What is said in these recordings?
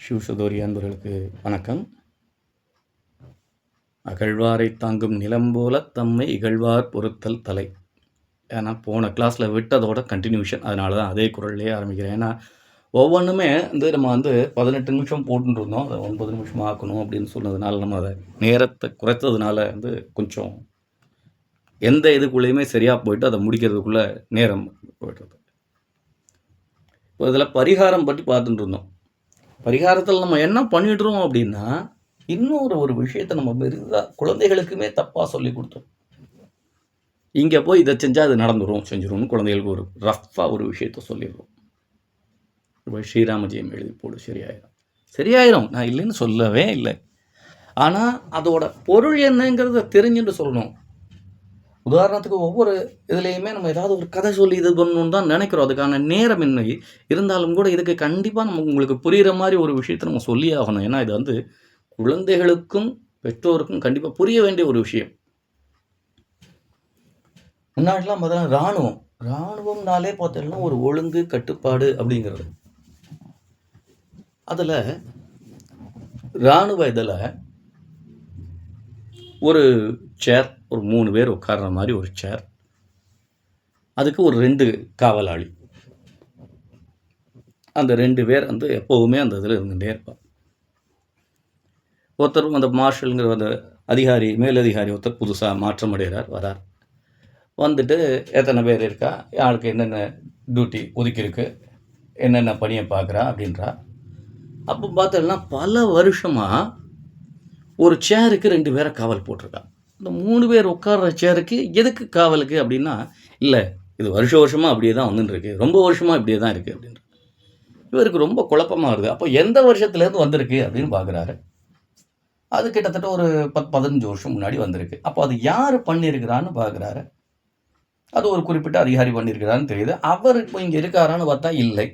சிவசதோரி அன்பர்களுக்கு வணக்கம். அகழ்வாரை தாங்கும் நிலம் போல தம்மை இகழ்வார் பொறுத்தல் தலை. ஏன்னா போன கிளாஸில் விட்டதோட கண்டினியூஷன், அதனால தான் அதே குரல்லையே ஆரம்பிக்கிறேன். ஏன்னா ஒவ்வொன்றுமே நம்ம 18 நிமிஷம் போட்டுட்டு இருந்தோம், அதை 9 நிமிஷம் ஆக்கணும் அப்படின்னு சொன்னதுனால நம்ம அதை நேரத்தை குறைத்ததுனால கொஞ்சம் எந்த இதுக்குள்ளேயுமே சரியாக போயிட்டு அதை முடிக்கிறதுக்குள்ளே நேரம் போய்டுறது. இப்போ இதில் பரிகாரம் பற்றி பார்த்துட்டு இருந்தோம். பரிகாரத்தில் நம்ம என்ன பண்ணிடுறோம் அப்படின்னா, இன்னொரு ஒரு விஷயத்தை நம்ம பெரிதாக குழந்தைகளுக்குமே தப்பாக சொல்லி கொடுத்தோம். இங்கே போய் இதை செஞ்சால் அது செஞ்சிடும்னு குழந்தைகளுக்கு ஒரு ரஃப்பாக ஒரு விஷயத்த சொல்லிடுறோம். இப்போ ஸ்ரீராமஜெயம் எழுதி போடு சரியாயிரும், நான் இல்லைன்னு சொல்லவே இல்லை. ஆனால் அதோட பொருள் என்னங்கிறத தெரிஞ்சுட்டு சொல்லணும். உதாரணத்துக்கு ஒவ்வொரு இதுலேயுமே நம்ம ஏதாவது ஒரு கதை சொல்லி இது பண்ணணுன்னு தான் நினைக்கிறோம். அதுக்கான நேரமின்மை இருந்தாலும் கூட இதுக்கு கண்டிப்பாக நம்ம உங்களுக்கு புரிகிற மாதிரி ஒரு விஷயத்தை நம்ம சொல்லி ஆகணும். ஏன்னா இது குழந்தைகளுக்கும் பெற்றோருக்கும் கண்டிப்பாக புரிய வேண்டிய ஒரு விஷயம். முன்னாடிலாம் பார்த்தீங்கன்னா இராணுவம்னாலே பார்த்தீங்கன்னா ஒரு ஒழுங்கு கட்டுப்பாடு அப்படிங்கிறது. அதில் இராணுவ இதில் ஒரு சேர், ஒரு 3 பேர் உட்கார்ற மாதிரி ஒரு சேர், அதுக்கு ஒரு 2 காவலாளி. அந்த 2 பேர் எப்போவுமே அந்த இதில் இருந்துகிட்டே இருப்பார். ஒருத்தர் அந்த மார்ஷலுங்கிற அந்த அதிகாரி, மேலதிகாரி ஒருத்தர் புதுசாக மாற்றம் அடைகிறார், வரார். வந்துட்டு எத்தனை பேர் இருக்கா, யாருக்கு என்னென்ன டியூட்டி ஒதுக்கியிருக்கு, என்னென்ன பணியை பார்க்குறா அப்படின்றா. அப்போ பார்த்தோம்னா பல வருஷமாக ஒரு சேருக்கு 2 பேரை காவல் போட்டிருக்கா. இந்த 3 பேர் உட்கார்ற சேருக்கு எதுக்கு காவலுக்கு அப்படின்னா, இல்லை இது வருஷமாக அப்படியே தான் வந்துட்டுருக்கு, ரொம்ப வருஷமாக இப்படியே தான் இருக்குது அப்படின்ற. இவருக்கு ரொம்ப குழப்பமாக வருது. அப்போ எந்த வருஷத்துலேருந்து வந்திருக்கு அப்படின்னு பார்க்குறாரு. அது கிட்டத்தட்ட ஒரு 10-15 வருஷம் முன்னாடி வந்திருக்கு. அப்போ அது யார் பண்ணியிருக்கிறான்னு பார்க்குறாரு. அது ஒரு குறிப்பிட்ட அதிகாரி பண்ணியிருக்கிறான்னு தெரியுது. அவர் இப்போ இங்கே இருக்காரான்னு பார்த்தா இல்லை,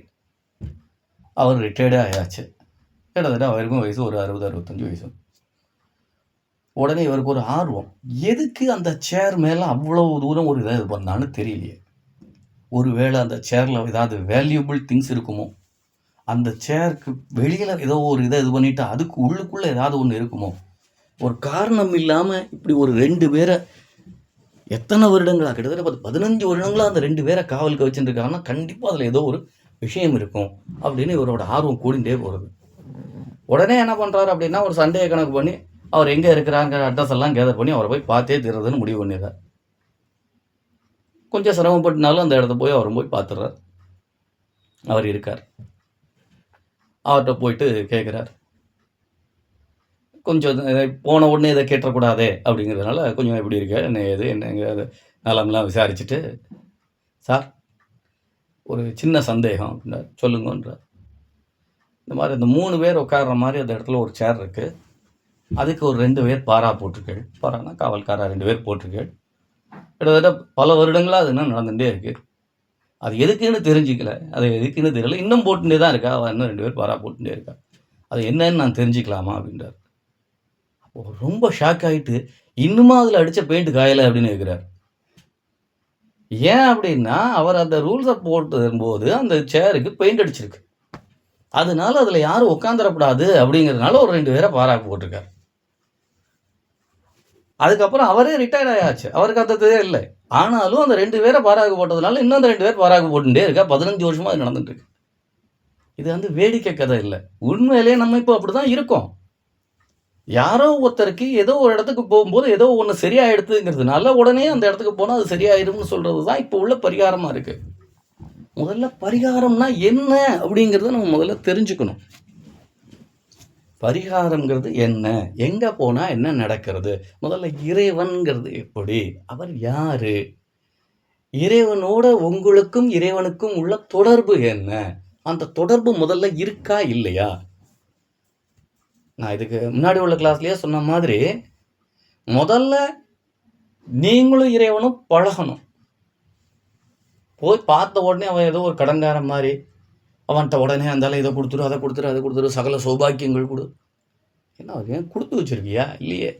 அவர் ரிட்டையர்டே ஆயாச்சு. கிட்டத்தட்ட அவருக்கும் வயசு ஒரு 60-65 வயசு. உடனே இவருக்கு ஒரு ஆர்வம், எதுக்கு அந்த சேர் மேலே அவ்வளோ தூரம் ஒரு இதை இது பண்ணான்னு தெரியலையே. ஒருவேளை அந்த சேரில் ஏதாவது வேல்யூபிள் திங்ஸ் இருக்குமோ, அந்த சேருக்கு வெளியில் ஏதோ ஒரு இதை இது பண்ணிவிட்டு அதுக்கு உள்ளுக்குள்ளே ஏதாவது ஒன்று இருக்குமோ. ஒரு காரணம் இல்லாமல் இப்படி ஒரு 2 பேரை எத்தனை வருடங்களா, கிட்டத்தட்ட 15 வருடங்களாக அந்த 2 பேரை காவலுக்கு வச்சுருக்காங்கன்னா கண்டிப்பாக அதில் ஏதோ ஒரு விஷயம் இருக்கும் அப்படின்னு இவரோட ஆர்வம் கூடிண்டே போகிறது. உடனே என்ன பண்ணுறாரு அப்படின்னா, ஒரு சண்டையை கணக்கு பண்ணி அவர் எங்கே இருக்கிறாங்கிற அட்ரஸ் எல்லாம் கேதர் பண்ணி அவரை போய் பார்த்தே தீர்றதுன்னு முடிவு பண்ணிடுறார். கொஞ்சம் சிரமப்பட்டுனாலும் அந்த இடத்த போய் அவரை போய் பார்த்துடுறார். அவர் இருக்கார். அவர்கிட்ட போயிட்டு கேட்குறார். கொஞ்சம் போன உடனே இதை கேட்டக்கூடாதே அப்படிங்கிறதுனால கொஞ்சம் எப்படி இருக்க, என்ன ஏது என்னங்க அது நலம்லாம் விசாரிச்சுட்டு, சார் ஒரு சின்ன சந்தேகம் அப்படின்னா சொல்லுங்கன்றார். இந்த மாதிரி இந்த 3 பேர் உட்கார்ற மாதிரி அந்த இடத்துல ஒரு சேர் இருக்குது, அதுக்கு ஒரு 2 பேர் பாரா போட்டிருக்கேள். பாரானா காவல்காரா 2 பேர் போட்டிருக்கேள். கிட்டத்தட்ட பல வருடங்களாக அது இன்னும் நடந்துகிட்டே இருக்குது. அது எதுக்குன்னு தெரிஞ்சிக்கல, அது எதுக்குன்னு தெரியல, இன்னும் போட்டுட்டே தான் இருக்கா. அவள் இன்னும் 2 பேர் பாரா போட்டுட்டே இருக்கா. அது என்னன்னு நான் தெரிஞ்சுக்கலாமா அப்படின்றார். அப்போ ரொம்ப ஷாக் ஆகிட்டு, இன்னுமா அதில் அடித்த பெயிண்ட் காயலை அப்படின்னு கேட்குறார். ஏன் அப்படின்னா, அவர் அந்த ரூல்ஸை போட்டும்போது அந்த சேருக்கு பெயிண்ட் அடிச்சிருக்கு, அதனால அதில் யாரும் உட்காந்துடக்கூடாது அப்படிங்கிறதுனால ஒரு 2 பேரை பாரா போட்டிருக்கார். அதுக்கப்புறம் அவரே ரிட்டையர்ட் ஆயாச்சு, அவருக்கு அந்த இல்லை. ஆனாலும் அந்த 2 பேரை பாராக்கு போட்டதுனால இன்னும் அந்த 2 பேர் பாராக்கு போட்டுட்டே இருக்கா. 15 வருஷமாக அது நடந்துட்டு இருக்கு. இது வேடிக்கை கதை இல்லை, உண்மையிலேயே நம்ம இப்போ அப்படி தான் இருக்கோம். யாரோ ஒருத்தருக்கு ஏதோ ஒரு இடத்துக்கு போகும்போது ஏதோ ஒன்று சரியாயிடுதுங்கிறதுனால உடனே அந்த இடத்துக்கு போனால் அது சரியாயிடும்னு சொல்கிறது தான் இப்போ உள்ள பரிகாரமாக இருக்குது. முதல்ல பரிகாரம்னா என்ன அப்படிங்கிறத நம்ம முதல்ல தெரிஞ்சுக்கணும். பரிகாரங்கிறது என்ன, எங்கே போனால் என்ன நடக்கிறது, முதல்ல இறைவன்கிறது எப்படி, அவர் யார், இறைவனோட உங்களுக்கும் இறைவனுக்கும் உள்ள தொடர்பு என்ன, அந்த தொடர்பு முதல்ல இருக்கா இல்லையா. நான் இதுக்கு முன்னாடி உள்ள கிளாஸ்லேயே சொன்ன மாதிரி முதல்ல நீங்களும் இறைவனும் பழகணும். போய் பார்த்த உடனே அவன் ஏதோ ஒரு கடன்காரன் மாதிரி அவன்கிட்ட உடனே அந்தால இதை கொடுத்துரு, அதை கொடுத்துரு, அதை கொடுத்துரு, சகல சௌபாக்கியங்கள் கொடு. என்ன ஏன் கொடுத்து வச்சிருக்கியா இல்லையே.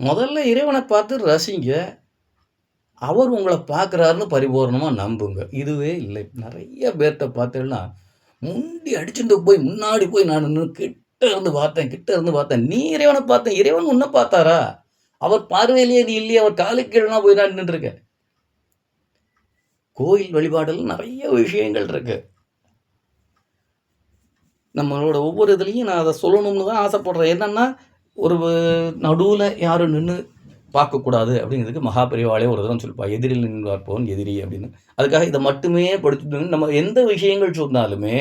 முதல்ல இறைவனை பார்த்து ரசிங்க, அவர் உங்களை பார்க்குறாருன்னு பரிபூர்ணமாக நம்புங்க. இதுவே இல்லை. நிறைய பேர்கிட்ட பார்த்தீங்கன்னா முண்டி அடிச்சுட்டு போய் முன்னாடி போய் நான் கிட்ட இருந்து பார்த்தேன். நீ இறைவனை பார்த்தேன், இறைவன் உன்னை பார்த்தாரா? அவர் பார்வையிலேயே நீ இல்லையே, அவர் காலுக்கு கீழே போய் நான் நின்றுருக்க. கோயில் வழிபாடுல நிறைய விஷயங்கள் இருக்கு. நம்மளோட ஒவ்வொரு இதுலையும் நான் அதை சொல்லணும்னு தான் ஆசைப்படுறேன். என்னன்னா, ஒரு நடுவில் யாரும் நின்று பார்க்கக்கூடாது அப்படிங்கிறதுக்கு மகாபெரிவாளே ஒரு தரம் சொல்லிப்பா, எதிரில் நின்று பார்ப்பவன் எதிரி அப்படின்னு. அதுக்காக இதை மட்டுமே படிச்சுட்டு நம்ம எந்த விஷயங்கள் சொன்னாலுமே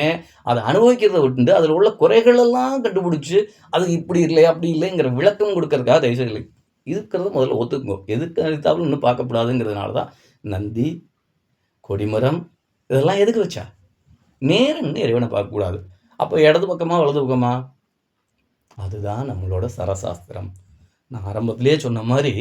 அதை அனுபவிக்கிறத விட்டு அதில் உள்ள குறைகளெல்லாம் கண்டுபிடிச்சி அது இப்படி இல்லை அப்படி இல்லைங்கிற விளக்கம் கொடுக்கறதுக்காக தயவுசெய்து இருக்கிறத முதல்ல ஒத்துக்குங்க. எதுக்கு அடித்தாலும் இன்னும் பார்க்கக்கூடாதுங்கிறதுனால தான் நந்தி, கொடிமரம் இதெல்லாம் எதுக்கு வச்சா? நேரன்னு இறைவனை பார்க்கக்கூடாது. அப்போ இடது பக்கமா வலது பக்கமா? அதுதான் நம்மளோட சரசாஸ்திரம். நான் ஆரம்பத்திலேயே சொன்ன மாதிரி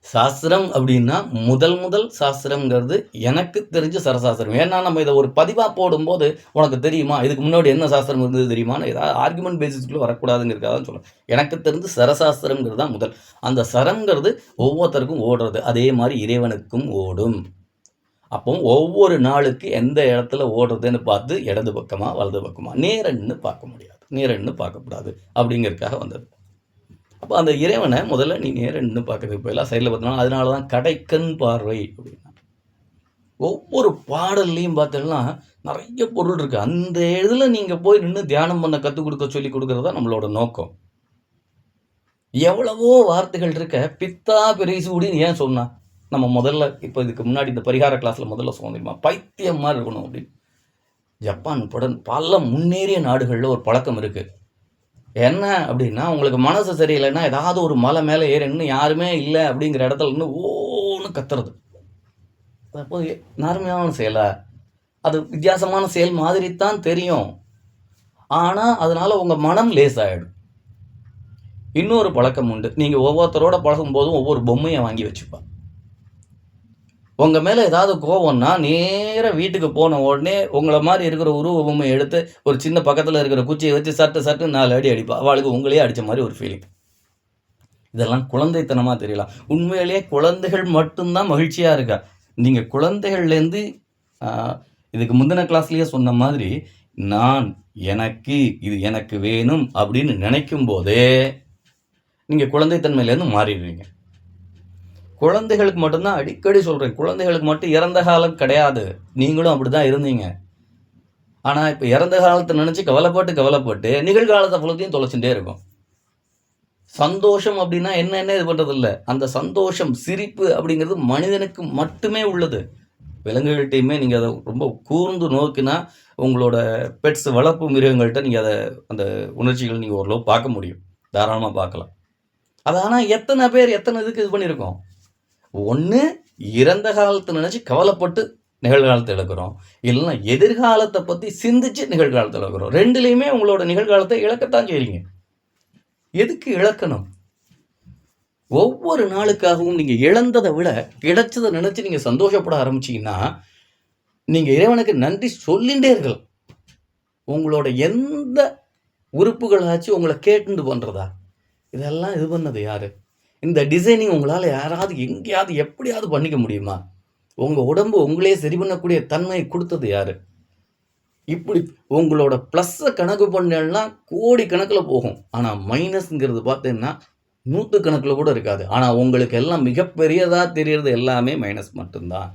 சாஸ்திரம் அப்படின்னா முதல் சாஸ்திரம்ங்கிறது எனக்கு தெரிஞ்ச சரசாஸ்திரம். ஏன்னா நம்ம இதை ஒரு பதிவாக போடும்போது உனக்கு தெரியுமா, இதுக்கு முன்னாடி என்ன சாஸ்திரம் இருந்தது தெரியுமான்னு ஏதாவது ஆர்குமெண்ட் பேசிஸ்க்குள்ளே வரக்கூடாதுங்கிறதுக்காக தான் சொல்கிறேன். எனக்கு தெரிஞ்சு சரசாஸ்திரம்ங்கிறது தான் முதல். அந்த சரங்கிறது ஒவ்வொருத்தருக்கும் ஓடுறது, அதே மாதிரி இறைவனுக்கும் ஓடும். அப்போ ஒவ்வொரு நாளுக்கு எந்த இடத்துல ஓடுறதுன்னு பார்த்து இடது பக்கமா வலது பக்கமா நேரன்னு பார்க்க முடியாது, நேரன்னு பார்க்கக்கூடாது அப்படிங்கிறதுக்காக வந்தது. அப்போ அந்த இறைவனை முதல்ல நீ நேரம் நின்று பார்க்கறதுக்கு போயெல்லாம் சைடில் பார்த்தோம்னா அதனால தான் கடைக்கண் பார்வை அப்படின்னா. ஒவ்வொரு பாடல்லையும் பார்த்தோம்னா நிறைய பொருள் இருக்குது. அந்த இதில் நீங்கள் போய் நின்று தியானம் பண்ண கற்றுக் கொடுக்க சொல்லி கொடுக்குறது தான் நம்மளோட நோக்கம். எவ்வளவோ வார்த்தைகள் இருக்க, பித்தா பெரிசூடின்னு ஏன் சொன்னா? நம்ம முதல்ல இப்போ இதுக்கு முன்னாடி இந்த பரிகார கிளாஸில் முதல்ல சொன்னோம், பைத்தியம் மாதிரி இருக்கணும் அப்படின்னு. ஜப்பான் உட்பட பல முன்னேறிய நாடுகளில் ஒரு பழக்கம் இருக்குது. என்ன அப்படின்னா, உங்களுக்கு மனசு சரியில்லைன்னா ஏதாவது ஒரு மலை மேலே ஏறி இன்னும் யாருமே இல்லை அப்படிங்கிற இடத்துல இன்னும் ஓன்னு கத்துறது. அப்போ நார்மலான செயலா? அது வித்தியாசமான செயல் மாதிரி தான் தெரியும். ஆனால் அதனால் உங்கள் மனம் லேசாகிடும். இன்னொரு பழக்கம் உண்டு. நீங்கள் ஒவ்வொருத்தரோட பழகும்போதும் ஒவ்வொரு பொம்மையை வாங்கி வச்சுப்பா. உங்கள் மேலே ஏதாவது கோவம்னா நேராக வீட்டுக்கு போன உடனே உங்களை மாதிரி இருக்கிற உருவ பொம்மையை எடுத்து ஒரு சின்ன பக்கத்தில் இருக்கிற குச்சியை வச்சு சட்டு 4 அடி அடிப்பா. அவளுக்கு உங்களையே அடித்த மாதிரி ஒரு ஃபீலிங். இதெல்லாம் குழந்தைத்தனமாக தெரியலாம். உண்மையிலேயே குழந்தைகள் மட்டும்தான் மகிழ்ச்சியாக இருக்கா. நீங்கள் குழந்தைகள்லேருந்து இதுக்கு முந்தின கிளாஸ்லேயே சொன்ன மாதிரி நான், எனக்கு, இது எனக்கு வேணும் அப்படின்னு நினைக்கும் போதே நீங்கள் குழந்தைத்தன்மையிலேருந்து மாறிடுவீங்க. குழந்தைகளுக்கு மட்டும்தான் அடிக்கடி சொல்கிறேன், குழந்தைகளுக்கு மட்டும் இறந்த காலம் கிடையாது. நீங்களும் அப்படி தான் இருந்தீங்க. ஆனால் இப்போ இறந்த காலத்தை நினச்சி கவலைப்பட்டு நிகழ்காலத்தை ஃபுல்லத்தையும் தொலைச்சுட்டே இருக்கும். சந்தோஷம் அப்படின்னா என்ன இது பண்ணுறதில்ல. அந்த சந்தோஷம், சிரிப்பு அப்படிங்கிறது மனிதனுக்கு மட்டுமே உள்ளது. விலங்குகள்கிட்டையுமே நீங்கள் அதை ரொம்ப கூர்ந்து நோக்கினா உங்களோட பெட்ஸ், வளர்ப்பு மிருகங்கள்கிட்ட நீங்கள் அதை அந்த உணர்ச்சிகள் நீங்கள் ஓரளவு பார்க்க முடியும், தாராளமாக பார்க்கலாம். அது ஆனால் எத்தனை பேர் எத்தனை இதுக்கு இது பண்ணியிருக்கோம்? ஒன்று இறந்த காலத்தை நினச்சி கவலைப்பட்டு நிகழ்காலத்தை இழக்கிறோம், இல்லைன்னா எதிர்காலத்தை பற்றி சிந்திச்சு நிகழ்காலத்தை இழக்கிறோம். ரெண்டுலேயுமே உங்களோட நிகழ்காலத்தை இழக்கத்தான் செய்றீங்க. எதுக்கு இழக்கணும்? ஒவ்வொரு நாளுக்காகவும் நீங்கள் இழந்ததை விட கிடைச்சதை நினச்சி நீங்கள் சந்தோஷப்பட ஆரம்பிச்சிங்கன்னா நீங்கள் இறைவனுக்கு நன்றி சொல்லிகிட்டே இருக்கலாம். உங்களோட எந்த உறுப்புகளாச்சும் உங்களை கேட்டு பண்ணுறதா? இதெல்லாம் இது பண்ணது யார்? இந்த டிசைனிங் உங்களால் யாராவது எங்கேயாவது எப்படியாவது பண்ணிக்க முடியுமா? உங்கள் உடம்பு உங்களே சரி பண்ணக்கூடிய தன்மையை கொடுத்தது யார்? இப்படி உங்களோட ப்ளஸ்ஸை கணக்கு பண்ணேன்னா கோடி கணக்கில் போகும். ஆனால் மைனஸ்ங்கிறது பார்த்தீங்கன்னா 100 கணக்கில் கூட இருக்காது. ஆனால் உங்களுக்கு எல்லாம் மிகப்பெரியதாக தெரியறது எல்லாமே மைனஸ் மட்டும்தான்.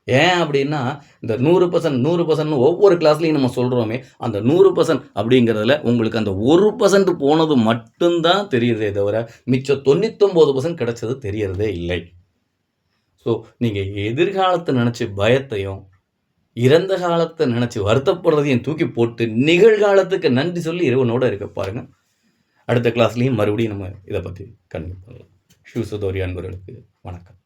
ஏன் அப்படின்னா இந்த 100% ஒவ்வொரு கிளாஸ்லையும் நம்ம சொல்கிறோமே, அந்த 100% அப்படிங்கிறதுல உங்களுக்கு அந்த 1% போனது மட்டும்தான் தெரியுதே தவிர மிச்சம் 99% கிடைச்சது தெரியறதே இல்லை. ஸோ நீங்கள் எதிர்காலத்தை நினச்சி பயத்தையும் இறந்த காலத்தை நினச்சி வருத்தப்படுறதையும் தூக்கி போட்டு நிகழ்காலத்துக்கு நன்றி சொல்லி இறைவனோட இருக்க பாருங்கள். அடுத்த கிளாஸ்லையும் மறுபடியும் நம்ம இதை பற்றி கண்டிப்பாக பண்ணலாம். ஷூ சுதோரி அன்பர்களுக்கு வணக்கம்.